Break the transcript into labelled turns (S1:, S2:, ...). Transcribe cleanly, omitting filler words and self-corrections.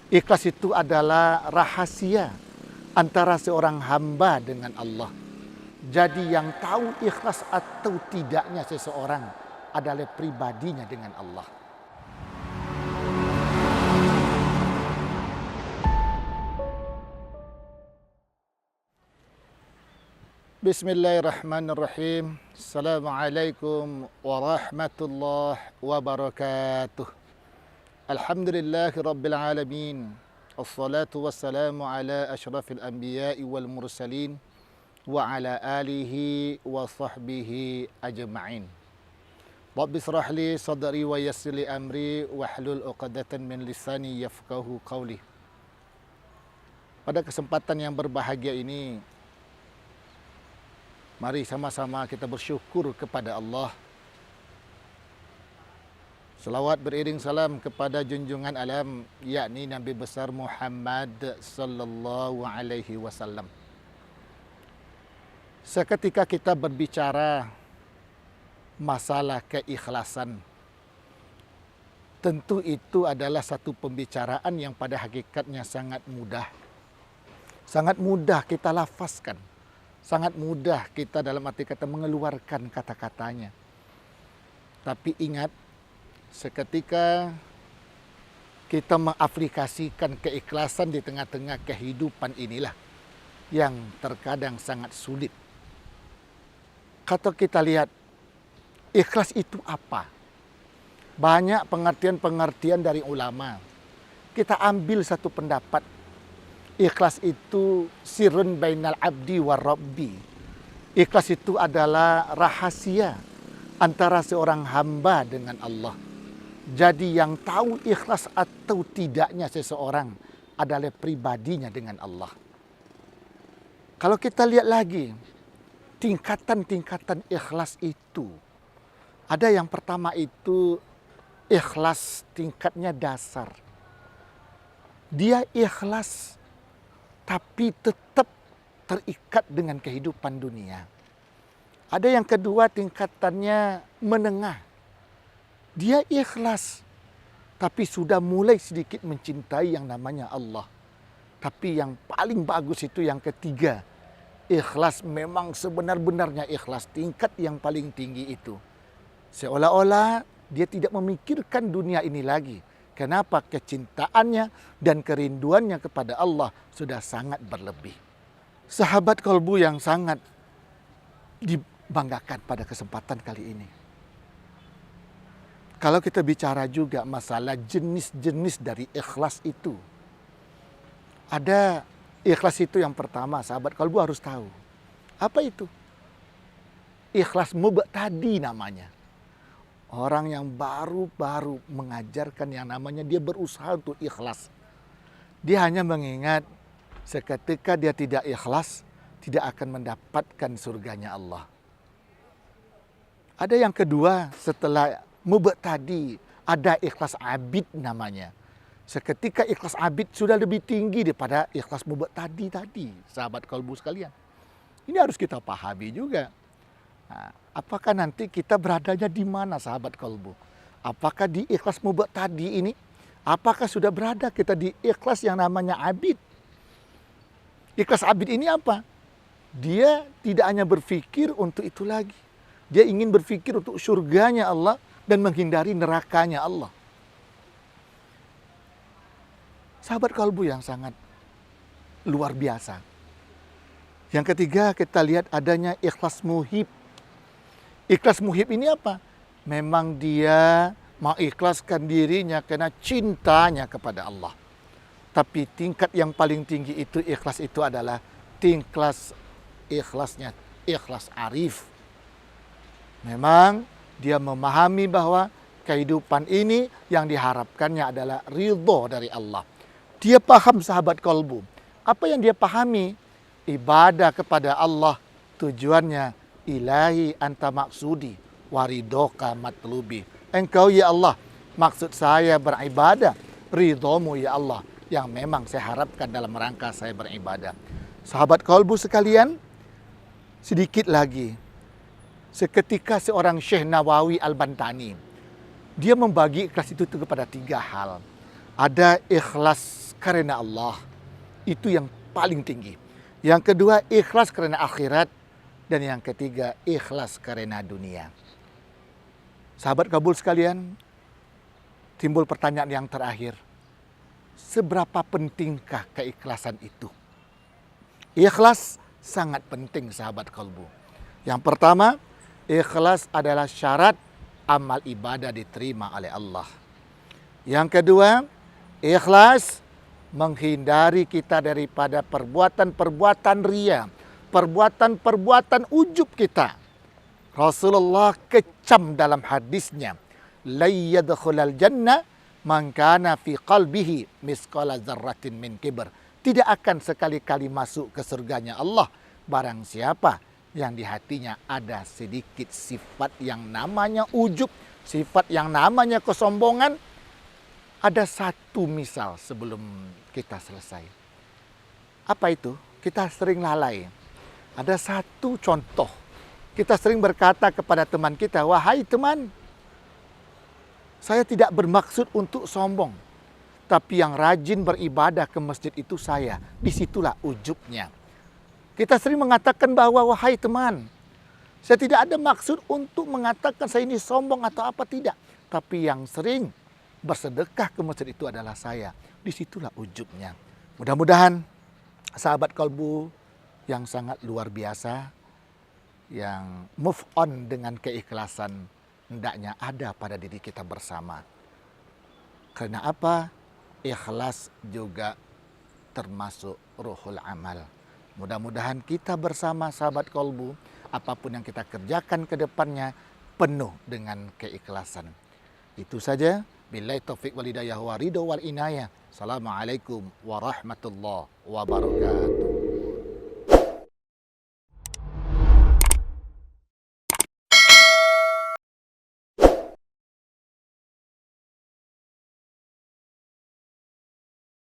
S1: Ikhlas itu adalah rahasia antara seorang hamba dengan Allah. Jadi yang tahu ikhlas atau tidaknya seseorang adalah pribadinya dengan Allah. Bismillahirrahmanirrahim. Assalamualaikum warahmatullahi wabarakatuh. Alhamdulillahi rabbil alamin. Assalatu wassalamu ala ashrafil anbiya'i wal mursalin wa ala alihi wa sahbihi ajma'in. Rabbi israh li sadri wa yassir li amri wahlul 'uqdatan min lisani yafqahu qawli. Pada kesempatan yang berbahagia ini, mari sama-sama kita bersyukur kepada Allah. Salawat beriring salam kepada junjungan alam, yakni Nabi besar Muhammad sallallahu alaihi wasallam. Seketika kita berbicara masalah keikhlasan, tentu itu adalah satu pembicaraan yang pada hakikatnya sangat mudah. Sangat mudah kita lafazkan. Sangat mudah kita dalam arti kata mengeluarkan kata-katanya. Tapi ingat, seketika kita mengaplikasikan keikhlasan di tengah-tengah kehidupan inilah yang terkadang sangat sulit. Kalau kita lihat, ikhlas itu apa? Banyak pengertian-pengertian dari ulama. Kita ambil satu pendapat. Ikhlas itu sirrun bainal abdi wa rabbi. Ikhlas itu adalah rahasia antara seorang hamba dengan Allah. Jadi yang tahu ikhlas atau tidaknya seseorang adalah pribadinya dengan Allah. Kalau kita lihat lagi, tingkatan-tingkatan ikhlas itu. Ada yang pertama itu ikhlas tingkatnya dasar. Dia ikhlas tapi tetap terikat dengan kehidupan dunia. Ada yang kedua tingkatannya menengah. Dia ikhlas, tapi sudah mulai sedikit mencintai yang namanya Allah. Tapi yang paling bagus itu yang ketiga. Ikhlas memang sebenar-benarnya ikhlas, tingkat yang paling tinggi itu. Seolah-olah dia tidak memikirkan dunia ini lagi. Kenapa? Kecintaannya dan kerinduannya kepada Allah sudah sangat berlebih. Sahabat kalbu yang sangat dibanggakan pada kesempatan kali ini. Kalau kita bicara juga masalah jenis-jenis dari ikhlas itu. Ada ikhlas itu yang pertama, sahabat kalbu harus tahu. Apa itu? Ikhlas mubtadi namanya. Orang yang baru-baru mengajarkan yang namanya dia berusaha untuk ikhlas. Dia hanya mengingat seketika dia tidak ikhlas, tidak akan mendapatkan surganya Allah. Ada yang kedua setelah mubtadi, ada ikhlas abid namanya. Seketika ikhlas abid sudah lebih tinggi daripada ikhlas mubtadi tadi, sahabat kalbu sekalian. Ini harus kita pahami juga. Nah, apakah nanti kita beradanya di mana sahabat kalbu? Apakah di ikhlas mubtadi ini? Apakah sudah berada kita di ikhlas yang namanya abid? Ikhlas abid ini apa? Dia tidak hanya berpikir untuk itu lagi. Dia ingin berpikir untuk surganya Allah dan menghindari nerakanya Allah. Sahabat kalbu yang sangat luar biasa. Yang ketiga kita lihat adanya ikhlas muhib. Ikhlas muhib ini apa? Memang dia mengikhlaskan dirinya karena cintanya kepada Allah. Tapi tingkat yang paling tinggi itu ikhlas itu adalah ikhlasnya ikhlas arif. Memang dia memahami bahwa kehidupan ini yang diharapkannya adalah ridho dari Allah. Dia paham sahabat kalbu. Apa yang dia pahami? Ibadah kepada Allah tujuannya ilahi anta maksudi waridoka matlubi. Engkau ya Allah, maksud saya beribadah, ridhomu ya Allah yang memang saya harapkan dalam rangka saya beribadah. Sahabat kalbu sekalian, sedikit lagi. Seketika seorang Syekh Nawawi Al-Bantani, dia membagi ikhlas itu kepada 3 hal. Ada ikhlas karena Allah. Itu yang paling tinggi. Yang kedua, ikhlas karena akhirat. Dan yang ketiga, ikhlas karena dunia. Sahabat kabul sekalian, timbul pertanyaan yang terakhir. Seberapa pentingkah keikhlasan itu? Ikhlas sangat penting sahabat kalbu. Yang pertama, ikhlas adalah syarat amal ibadah diterima oleh Allah. Yang kedua, ikhlas menghindari kita daripada perbuatan-perbuatan riya, perbuatan-perbuatan ujub kita. Rasulullah kecam dalam hadisnya, la yadkhulal jannah man kana fi qalbihi misqala dzarratin min kibr. Tidak akan sekali-kali masuk ke surganya Allah barang siapa yang di hatinya ada sedikit sifat yang namanya ujub, sifat yang namanya kesombongan. Ada satu misal sebelum kita selesai. Apa itu? Kita sering lalai. Ada satu contoh. Kita sering berkata kepada teman kita, wahai teman, saya tidak bermaksud untuk sombong. Tapi yang rajin beribadah ke masjid itu saya. Disitulah ujubnya. Kita sering mengatakan bahwa, wahai teman, saya tidak ada maksud untuk mengatakan saya ini sombong atau apa, tidak. Tapi yang sering bersedekah ke masjid itu adalah saya. Disitulah ujubnya. Mudah-mudahan sahabat kalbu yang sangat luar biasa, yang move on dengan keikhlasan, hendaknya ada pada diri kita bersama. Karena apa? Ikhlas juga termasuk ruhul amal. Mudah-mudahan kita bersama sahabat kalbu, apapun yang kita kerjakan ke depannya penuh dengan keikhlasan. Itu saja. Billahi taufiq wal hidayah wa ridho wal inayah. Assalamualaikum warahmatullahi wabarakatuh.